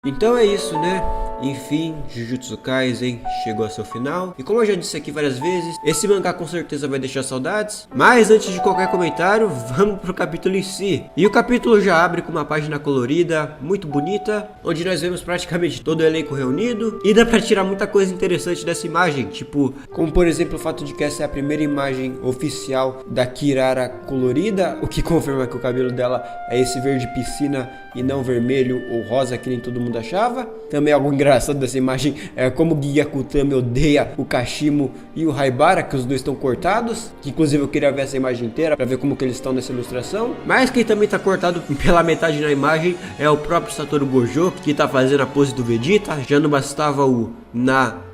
Então é isso, né? Enfim, Jujutsu Kaisen chegou ao seu final. E como eu já disse aqui várias vezes, esse mangá com certeza vai deixar saudades. Mas antes de qualquer comentário, vamos pro capítulo em si. E o capítulo já abre com uma página colorida, muito bonita, onde nós vemos praticamente todo o elenco reunido. E dá pra tirar muita coisa interessante dessa imagem, tipo, como por exemplo o fato de que essa é a primeira imagem oficial da Kirara colorida, o que confirma que o cabelo dela é esse verde piscina e não vermelho ou rosa que nem todo mundo achava. Também algo engraçado dessa imagem é como o Gyakutami odeia o Kashimo e o Haibara, que os dois estão cortados, que inclusive eu queria ver essa imagem inteira para ver como que eles estão nessa ilustração. Mas quem também tá cortado pela metade na imagem é o próprio Satoru Gojo, que tá fazendo a pose do Vegeta. Já não bastava o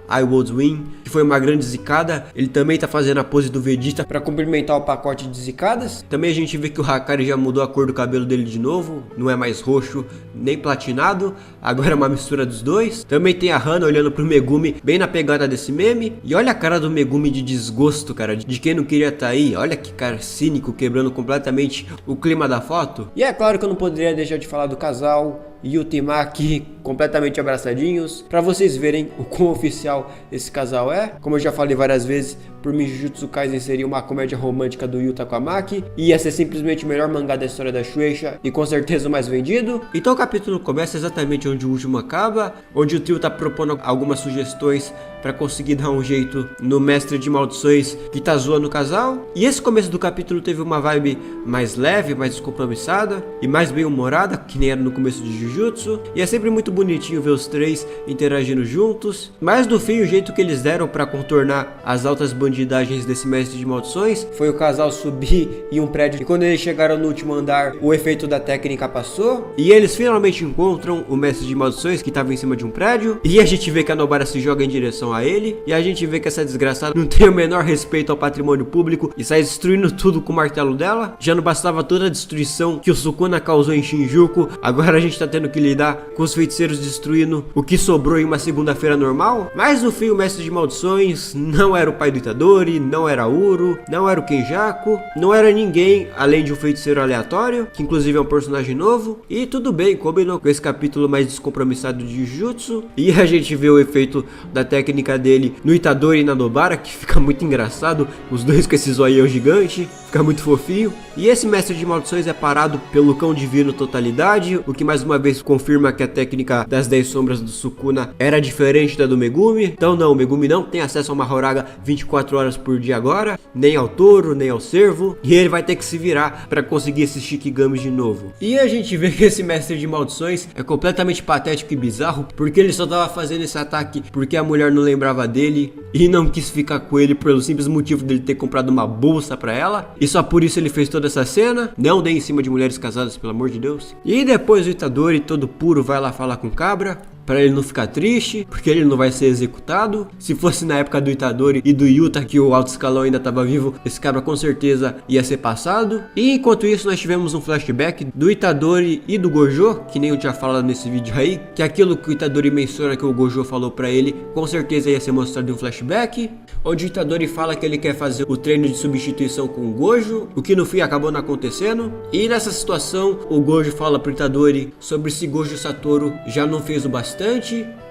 I Would Win, que foi uma grande zicada, ele também tá fazendo a pose do Vegeta para complementar o pacote de zicadas. Também a gente vê que o Hakari já mudou a cor do cabelo dele de novo, não é mais roxo nem platinado, agora é uma mistura dos dois. Também tem a Hana olhando pro Megumi, bem na pegada desse meme. E olha a cara do Megumi de desgosto, cara, de quem não queria estar aí. Olha que cara cínico, quebrando completamente o clima da foto. E é claro que eu não poderia deixar de falar do casal Yuta e Maki completamente abraçadinhos, para vocês verem o quão oficial esse casal é. Como eu já falei várias vezes, por mim Jujutsu Kaisen seria uma comédia romântica do Yuta com a Maki, e ia ser simplesmente o melhor mangá da história da Shueisha e com certeza o mais vendido. Então o capítulo começa exatamente onde o último acaba, onde o trio tá propondo algumas sugestões para conseguir dar um jeito no mestre de maldições que tá zoando o casal. E esse começo do capítulo teve uma vibe mais leve, mais descompromissada e mais bem-humorada, que nem era no começo de Jujutsu. E é sempre muito bonitinho ver os três interagindo juntos. Mas no fim, o jeito que eles deram para contornar as altas bandidagens desse mestre de maldições foi o casal subir em um prédio. E quando eles chegaram no último andar, o efeito da técnica passou. E eles finalmente encontram o mestre de maldições que estava em cima de um prédio. E a gente vê que a Nobara se joga em direção a ele. E a gente vê que essa desgraçada não tem o menor respeito ao patrimônio público e sai destruindo tudo com o martelo dela. Já não bastava toda a destruição que o Sukuna causou em Shinjuku, agora a gente tá tendo que lidar com os feiticeiros destruindo o que sobrou em uma segunda-feira normal. Mas no fim o mestre de maldições não era o pai do Itadori, não era Uro, não era o Kenjaku, não era ninguém além de um feiticeiro aleatório, que inclusive é um personagem novo. E tudo bem, combinou com esse capítulo mais descompromissado de Jujutsu. E a gente vê o efeito da técnica dele no Itadori e na Nobara, que fica muito engraçado, os dois com esse zoião gigante, fica muito fofinho. E esse mestre de maldições é parado pelo cão divino totalidade, o que mais uma vez confirma que a técnica das 10 sombras do Sukuna era diferente da do Megumi. Então não, o Megumi não tem acesso a uma Horaga 24 horas por dia agora, nem ao touro, nem ao cervo, e ele vai ter que se virar para conseguir esses Shikigamis de novo. E a gente vê que esse mestre de maldições é completamente patético e bizarro, porque ele só tava fazendo esse ataque porque a mulher não lembrava dele e não quis ficar com ele pelo simples motivo dele ter comprado uma bolsa para ela, e só por isso ele fez toda essa cena. Não dê em cima de mulheres casadas, pelo amor de Deus. E depois o Itadori, todo puro, vai lá falar com o Cabra para ele não ficar triste, porque ele não vai ser executado. Se fosse na época do Itadori e do Yuta, que o alto escalão ainda estava vivo, esse Cabra com certeza ia ser passado. E enquanto isso nós tivemos um flashback do Itadori e do Gojo, que nem eu tinha falado nesse vídeo aí, que aquilo que o Itadori menciona que o Gojo falou para ele, com certeza ia ser mostrado em um flashback, onde o Itadori fala que ele quer fazer o treino de substituição com o Gojo, o que no fim acabou não acontecendo. E nessa situação o Gojo fala pro Itadori sobre se Gojo Satoru já não fez o bastante.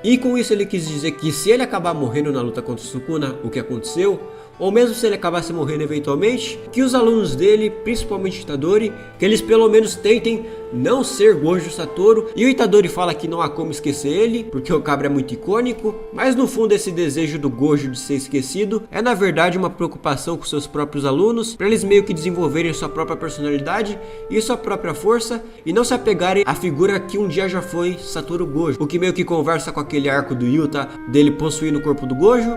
E com isso ele quis dizer que se ele acabar morrendo na luta contra o Sukuna, o que aconteceu, ou mesmo se ele acabasse morrendo eventualmente, que os alunos dele, principalmente Itadori, que eles pelo menos tentem não ser Gojo Satoru. E o Itadori fala que não há como esquecer ele, porque o Cabra é muito icônico, mas no fundo esse desejo do Gojo de ser esquecido é na verdade uma preocupação com seus próprios alunos, para eles meio que desenvolverem sua própria personalidade e sua própria força, e não se apegarem à figura que um dia já foi Satoru Gojo, o que meio que conversa com aquele arco do Yuta, dele possuindo o corpo do Gojo,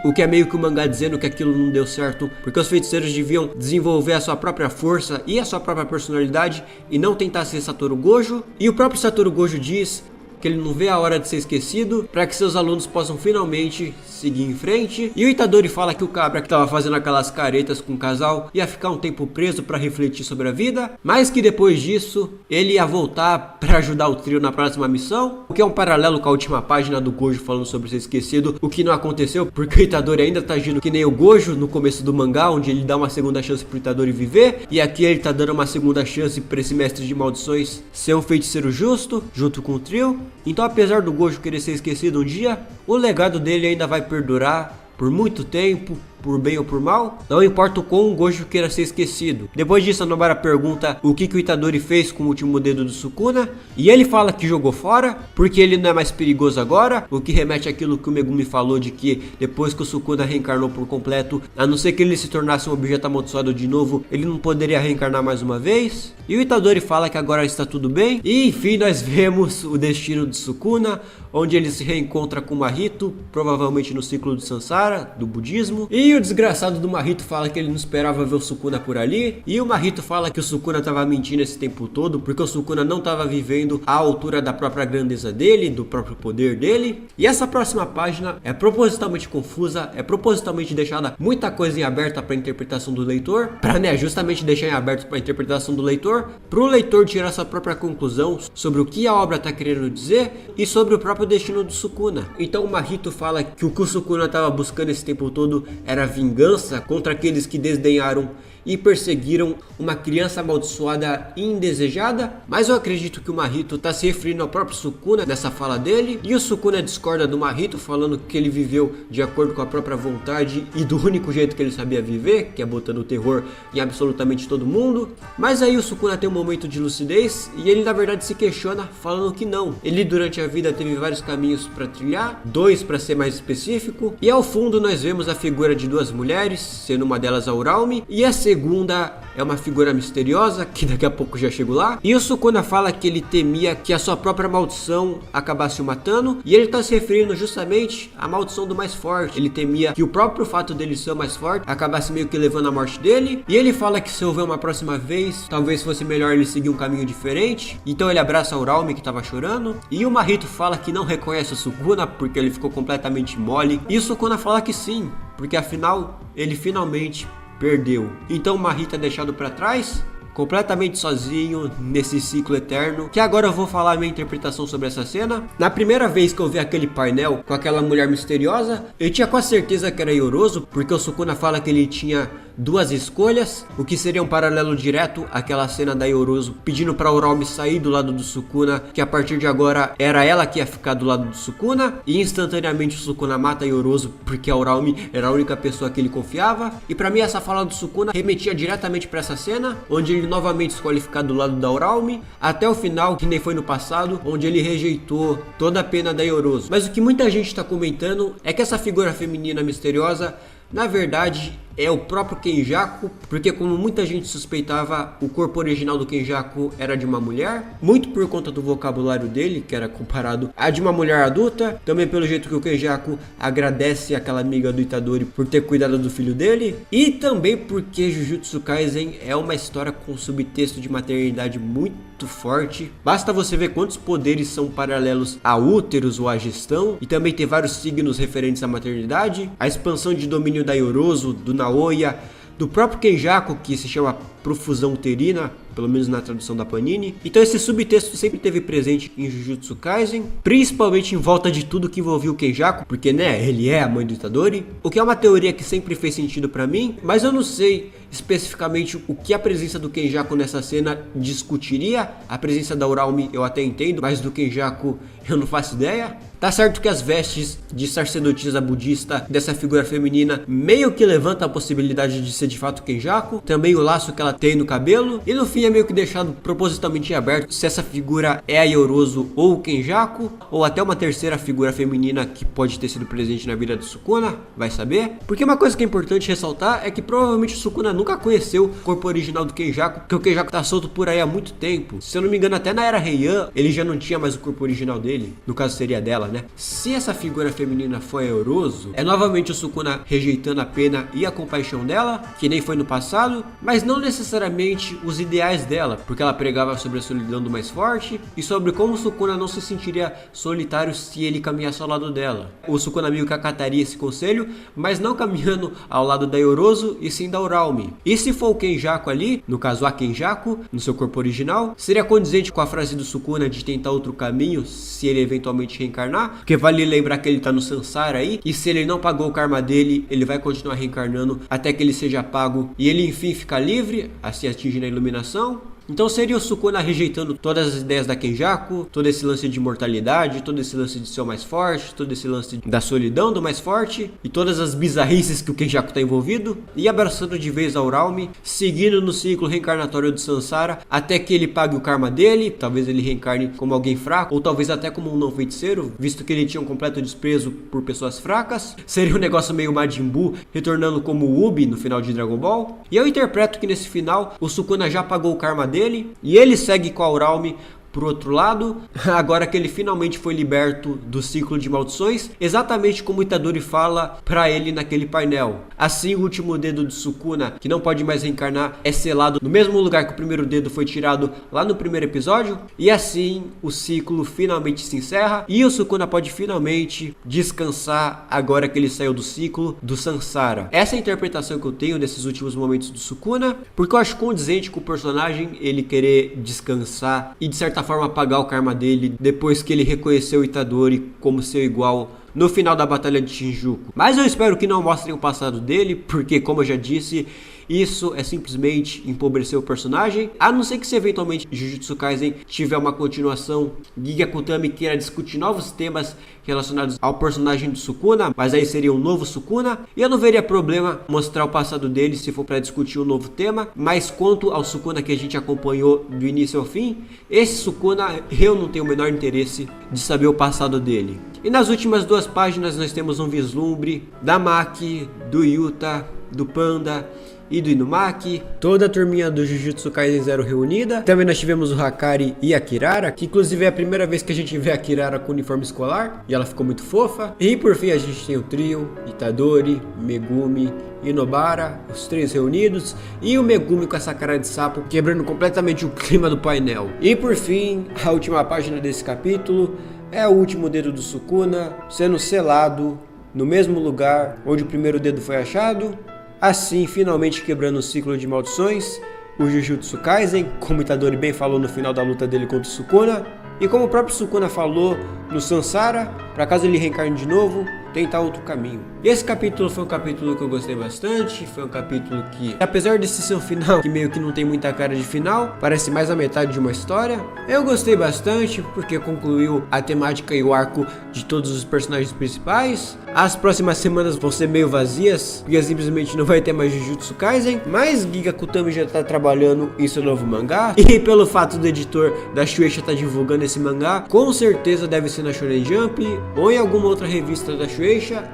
o que é meio que o mangá dizendo que aquilo não deu certo, porque os feiticeiros deviam desenvolver a sua própria força e a sua própria personalidade e não tentar ser Satoru Gojo. E o próprio Satoru Gojo diz que ele não vê a hora de ser esquecido, para que seus alunos possam finalmente seguir em frente. E o Itadori fala que o Cabra, que estava fazendo aquelas caretas com o casal, ia ficar um tempo preso para refletir sobre a vida, mas que depois disso ele ia voltar para ajudar o trio na próxima missão, o que é um paralelo com a última página do Gojo falando sobre ser esquecido, o que não aconteceu porque o Itadori ainda tá agindo que nem o Gojo no começo do mangá, onde ele dá uma segunda chance pro Itadori viver, e aqui ele tá dando uma segunda chance para esse mestre de maldições ser um feiticeiro justo junto com o trio. Então, apesar do Gojo querer ser esquecido um dia, o legado dele ainda vai perdurar por muito tempo, por bem ou por mal, não importa o quão o Gojo queira ser esquecido. Depois disso, a Nobara pergunta o que o Itadori fez com o último dedo do Sukuna, e ele fala que jogou fora, porque ele não é mais perigoso agora, o que remete àquilo que o Megumi falou de que depois que o Sukuna reencarnou por completo, a não ser que ele se tornasse um objeto amaldiçoado de novo, ele não poderia reencarnar mais uma vez. E o Itadori fala que agora está tudo bem, e enfim nós vemos o destino de Sukuna, onde ele se reencontra com Mahito, provavelmente no ciclo de Sansara, do budismo. E o desgraçado do Mahito fala que ele não esperava ver o Sukuna por ali. E o Mahito fala que o Sukuna estava mentindo esse tempo todo, porque o Sukuna não estava vivendo à altura da própria grandeza dele, do próprio poder dele. E essa próxima página é propositalmente confusa, é propositalmente deixada muita coisa em aberta para a interpretação do leitor, para justamente deixar em aberto para a interpretação do leitor, para o leitor tirar sua própria conclusão sobre o que a obra está querendo dizer e sobre o próprio destino do Sukuna. Então o Mahito fala que o Sukuna estava buscando esse tempo todo era vingança contra aqueles que desdenharam e perseguiram uma criança amaldiçoada e indesejada, mas eu acredito que o Mahito está se referindo ao próprio Sukuna nessa fala dele, e o Sukuna discorda do Mahito, falando que ele viveu de acordo com a própria vontade e do único jeito que ele sabia viver, que é botando terror em absolutamente todo mundo. Mas aí o Sukuna tem um momento de lucidez e ele na verdade se questiona, falando que não, ele durante a vida teve vários caminhos para trilhar, 2 para ser mais específico, e ao fundo nós vemos a figura de 2 mulheres, sendo uma delas a Uraume, e a segunda é uma figura misteriosa, que daqui a pouco já chego lá. E o Sukuna fala que ele temia que a sua própria maldição acabasse o matando, e ele está se referindo justamente à maldição do mais forte. Ele temia que o próprio fato dele ser o mais forte acabasse meio que levando à morte dele, e ele fala que se houver uma próxima vez, talvez fosse melhor ele seguir um caminho diferente. Então ele abraça a Uraume, que estava chorando, e o Mahito fala que não reconhece o Sukuna porque ele ficou completamente mole, e o Sukuna fala que sim, porque afinal ele finalmente perdeu. Então o Mahito é deixado para trás, completamente sozinho nesse ciclo eterno, que agora eu vou falar a minha interpretação sobre essa cena. Na primeira vez que eu vi aquele painel com aquela mulher misteriosa, eu tinha quase certeza que era Yorozu, porque o Sukuna fala que ele tinha 2 escolhas, o que seria um paralelo direto àquela cena da Yorozu pedindo para Uraume sair do lado do Sukuna, que a partir de agora era ela que ia ficar do lado do Sukuna, e instantaneamente o Sukuna mata a Yorozu porque a Uraume era a única pessoa que ele confiava. E para mim essa fala do Sukuna remetia diretamente para essa cena, onde ele novamente escolhe ficar do lado da Uraume, até o final, que nem foi no passado, onde ele rejeitou toda a pena da Yorozu. Mas o que muita gente está comentando é que essa figura feminina misteriosa na verdade é o próprio Kenjaku, porque como muita gente suspeitava, o corpo original do Kenjaku era de uma mulher, muito por conta do vocabulário dele, que era comparado a de uma mulher adulta, também pelo jeito que o Kenjaku agradece aquela amiga do Itadori por ter cuidado do filho dele, e também porque Jujutsu Kaisen é uma história com subtexto de maternidade muito forte. Basta você ver quantos poderes são paralelos a úteros ou a gestão, e também ter vários signos referentes à maternidade, a expansão de domínio da Yorozu, do Naoya, do próprio Kenjaku, que se chama profusão uterina, pelo menos na tradução da Panini. Então esse subtexto sempre esteve presente em Jujutsu Kaisen, principalmente em volta de tudo que envolvia o Kenjaku, porque ele é a mãe do Itadori, o que é uma teoria que sempre fez sentido pra mim, mas eu não sei especificamente o que a presença do Kenjaku nessa cena discutiria. A presença da Uraume eu até entendo, mas do Kenjaku eu não faço ideia. Tá certo que as vestes de sacerdotisa budista dessa figura feminina meio que levanta a possibilidade de ser de fato Kenjaku, também o laço que ela tem no cabelo, e no fim é meio que deixado propositalmente aberto se essa figura é a Yorozu ou o Kenjaku, ou até uma terceira figura feminina que pode ter sido presente na vida do Sukuna, vai saber. Porque uma coisa que é importante ressaltar é que provavelmente o Sukuna nunca conheceu o corpo original do Kenjaku, porque o Kenjaku tá solto por aí há muito tempo. Se eu não me engano, até na era Heian ele já não tinha mais o corpo original dele, no caso seria dela, né? Se essa figura feminina foi a Yorozu, é novamente o Sukuna rejeitando a pena e a compaixão dela, que nem foi no passado, mas não necessariamente os ideais dela, porque ela pregava sobre a solidão do mais forte e sobre como o Sukuna não se sentiria solitário se ele caminhasse ao lado dela. O Sukuna meio que acataria esse conselho, mas não caminhando ao lado da Yorozu e sim da Uraume. E se for o Kenjaku ali, no caso a Kenjaku, no seu corpo original, seria condizente com a frase do Sukuna de tentar outro caminho se ele eventualmente reencarnar, porque vale lembrar que ele tá no Sansara aí, e se ele não pagou o karma dele, ele vai continuar reencarnando até que ele seja pago e ele enfim fica livre, assim atingindo a iluminação. Então seria o Sukuna rejeitando todas as ideias da Kenjaku, todo esse lance de imortalidade, todo esse lance de ser o mais forte, todo esse lance da solidão do mais forte e todas as bizarrices que o Kenjaku tá envolvido, e abraçando de vez a Uraume, seguindo no ciclo reencarnatório do Sansara até que ele pague o karma dele. Talvez ele reencarne como alguém fraco, ou talvez até como um não feiticeiro, visto que ele tinha um completo desprezo por pessoas fracas. Seria um negócio meio Majin Buu, retornando como o Ubi no final de Dragon Ball. E eu interpreto que nesse final o Sukuna já pagou o karma dele e ele segue com a Uraume pro outro lado, agora que ele finalmente foi liberto do ciclo de maldições, exatamente como Itadori fala pra ele naquele painel. Assim, o último dedo do Sukuna, que não pode mais reencarnar, é selado no mesmo lugar que o primeiro dedo foi tirado lá no primeiro episódio, e assim o ciclo finalmente se encerra e o Sukuna pode finalmente descansar agora que ele saiu do ciclo do Sansara. Essa é a interpretação que eu tenho desses últimos momentos do Sukuna, porque eu acho condizente com o personagem ele querer descansar e de certa forma pagar o karma dele depois que ele reconheceu Itadori como seu igual no final da batalha de Shinjuku. Mas eu espero que não mostrem o passado dele, porque como eu já disse, isso é simplesmente empobrecer o personagem, a não ser que se eventualmente Jujutsu Kaisen tiver uma continuação, Giga Akutami queira discutir novos temas relacionados ao personagem do Sukuna, mas aí seria um novo Sukuna, e eu não veria problema mostrar o passado dele se for para discutir um novo tema. Mas quanto ao Sukuna que a gente acompanhou do início ao fim, esse Sukuna eu não tenho o menor interesse de saber o passado dele. E nas últimas 2 páginas nós temos um vislumbre da Maki, do Yuta, do Panda e do Inumaki, toda a turminha do Jujutsu Kaisen Zero reunida. Também nós tivemos o Hakari e a Kirara, que inclusive é a primeira vez que a gente vê a Kirara com uniforme escolar, e ela ficou muito fofa. E por fim a gente tem o trio, Itadori, Megumi e Nobara, os 3 reunidos, e o Megumi com essa cara de sapo, quebrando completamente o clima do painel. E por fim, a última página desse capítulo é o último dedo do Sukuna sendo selado no mesmo lugar onde o primeiro dedo foi achado, assim finalmente quebrando o ciclo de maldições, o Jujutsu Kaisen, como Itadori bem falou no final da luta dele contra o Sukuna, e como o próprio Sukuna falou no Sansara, para caso ele reencarne de novo, tentar outro caminho. Esse capítulo foi um capítulo que eu gostei bastante, foi um capítulo que, apesar desse ser um final que meio que não tem muita cara de final, parece mais a metade de uma história, eu gostei bastante porque concluiu a temática e o arco de todos os personagens principais. As próximas semanas vão ser meio vazias, porque simplesmente não vai ter mais Jujutsu Kaisen, mas Giga Akutami já tá trabalhando em seu novo mangá, e pelo fato do editor da Shueisha tá divulgando esse mangá, com certeza deve ser na Shonen Jump ou em alguma outra revista da Shueisha.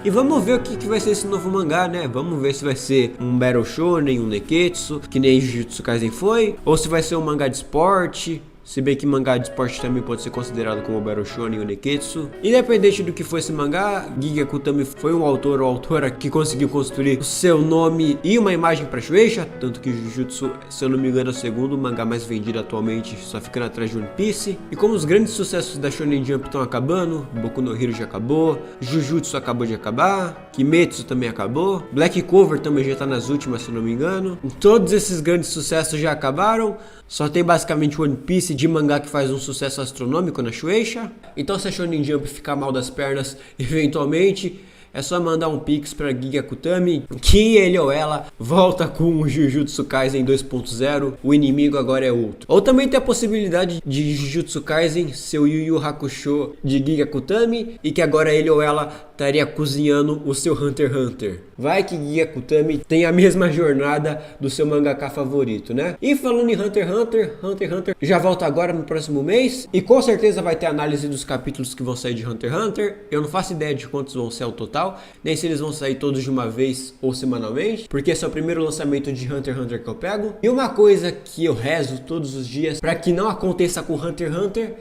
E vamos ver o que vai ser esse novo mangá, né? Vamos ver se vai ser um Battle Shonen, um Neketsu, que nem Jujutsu Kaisen foi, ou se vai ser um mangá de esporte. Se bem que mangá de esporte também pode ser considerado como Battle Shonen ou Neketsu. Independente do que for esse mangá, Giga Akutami foi um autor ou autora que conseguiu construir o seu nome e uma imagem para Shueisha, tanto que Jujutsu, se eu não me engano, é o segundo mangá mais vendido atualmente, só ficando atrás de One Piece. E como os grandes sucessos da Shonen Jump estão acabando, Boku no Hero já acabou, Jujutsu acabou de acabar, Kimetsu também acabou, Black Clover também já tá nas últimas, se eu não me engano. Todos esses grandes sucessos já acabaram. Só tem basicamente One Piece de mangá que faz um sucesso astronômico na Shueisha. Então se a Shonen Jump ficar mal das pernas, eventualmente, é só mandar um pix pra Giga Akutami, que ele ou ela volta com o Jujutsu Kaisen 2.0, o inimigo agora é outro. Ou também tem a possibilidade de Jujutsu Kaisen ser o Yu Yu Hakusho de Giga Akutami, e que agora ele ou ela estaria cozinhando o seu Hunter x Hunter. Vai que Giga Akutami tem a mesma jornada do seu mangaka favorito, né? E falando em Hunter x Hunter, Hunter x Hunter já volta agora no próximo mês, e com certeza vai ter análise dos capítulos que vão sair de Hunter x Hunter. Eu não faço ideia de quantos vão ser ao total, nem se eles vão sair todos de uma vez ou semanalmente, porque esse é o primeiro lançamento de Hunter x Hunter que eu pego. E uma coisa que eu rezo todos os dias para que não aconteça com Hunter x Hunter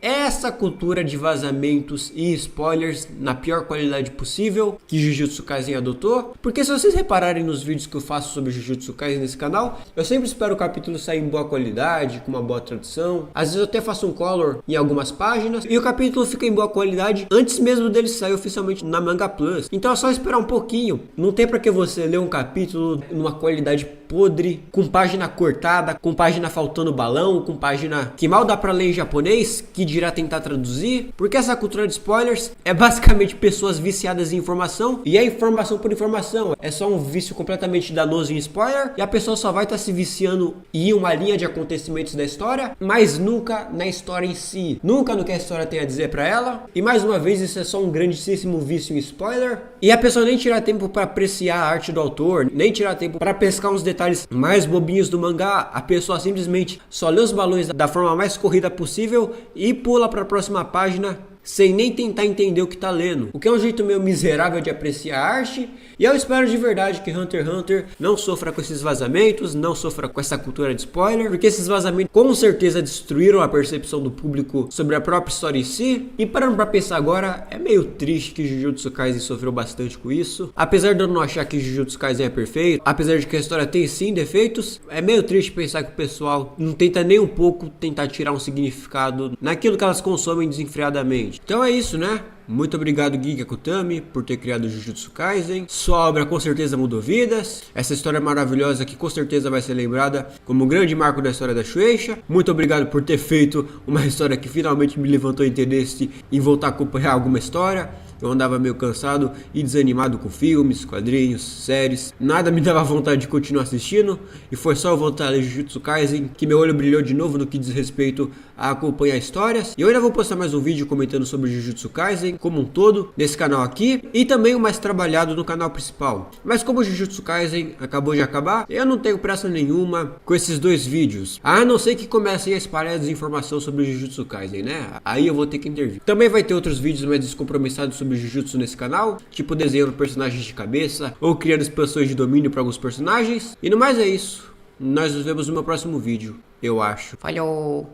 essa cultura de vazamentos e spoilers na pior qualidade possível que Jujutsu Kaisen adotou. Porque se vocês repararem nos vídeos que eu faço sobre Jujutsu Kaisen nesse canal, eu sempre espero o capítulo sair em boa qualidade, com uma boa tradução. Às vezes eu até faço um color em algumas páginas e o capítulo fica em boa qualidade antes mesmo dele sair oficialmente na Manga Plus. Então é só esperar um pouquinho. Não tem pra que você ler um capítulo numa qualidade podre, com página cortada, com página faltando balão, com página que mal dá pra ler em japonês, que dirá tentar traduzir, porque essa cultura de spoilers é basicamente pessoas viciadas em informação, e é informação por informação, é só um vício completamente danoso em spoiler, e a pessoa só vai estar se viciando em uma linha de acontecimentos da história, mas nunca na história em si, nunca no que a história tem a dizer pra ela, e mais uma vez isso é só um grandíssimo vício em spoiler, e a pessoa nem tira tempo pra apreciar a arte do autor, nem tirar tempo pra pescar uns detalhes mais bobinhos do mangá, a pessoa simplesmente só lê os balões da forma mais corrida possível e pula pra próxima página sem nem tentar entender o que tá lendo, o que é um jeito meio miserável de apreciar a arte. E eu espero de verdade que Hunter x Hunter não sofra com esses vazamentos, não sofra com essa cultura de spoiler, porque esses vazamentos com certeza destruíram a percepção do público sobre a própria história em si. E parando pra pensar agora, é meio triste que Jujutsu Kaisen sofreu bastante com isso. Apesar de eu não achar que Jujutsu Kaisen é perfeito, apesar de que a história tem sim defeitos, é meio triste pensar que o pessoal não tenta nem um pouco tentar tirar um significado naquilo que elas consomem desenfreadamente. Então é isso, né? Muito obrigado, Giga Kutami, por ter criado Jujutsu Kaisen. Sua obra com certeza mudou vidas. Essa história maravilhosa que com certeza vai ser lembrada como um grande marco da história da Shueisha. Muito obrigado por ter feito uma história que finalmente me levantou interesse em voltar a acompanhar alguma história. Eu andava meio cansado e desanimado com filmes, quadrinhos, séries. Nada me dava vontade de continuar assistindo. E foi só eu voltar a ler Jujutsu Kaisen que meu olho brilhou de novo no que diz respeito a acompanhar histórias. E eu ainda vou postar mais um vídeo comentando sobre Jujutsu Kaisen como um todo nesse canal aqui. E também o mais trabalhado no canal principal. Mas como o Jujutsu Kaisen acabou de acabar, eu não tenho pressa nenhuma com esses dois vídeos. A não ser que comecem a espalhar desinformação sobre Jujutsu Kaisen, né? Aí eu vou ter que intervir. Também vai ter outros vídeos mais descompromissados sobre Jujutsu nesse canal, tipo desenhando personagens de cabeça ou criando expansões de domínio para alguns personagens. E no mais é isso. Nós nos vemos no meu próximo vídeo, eu acho. Falhou!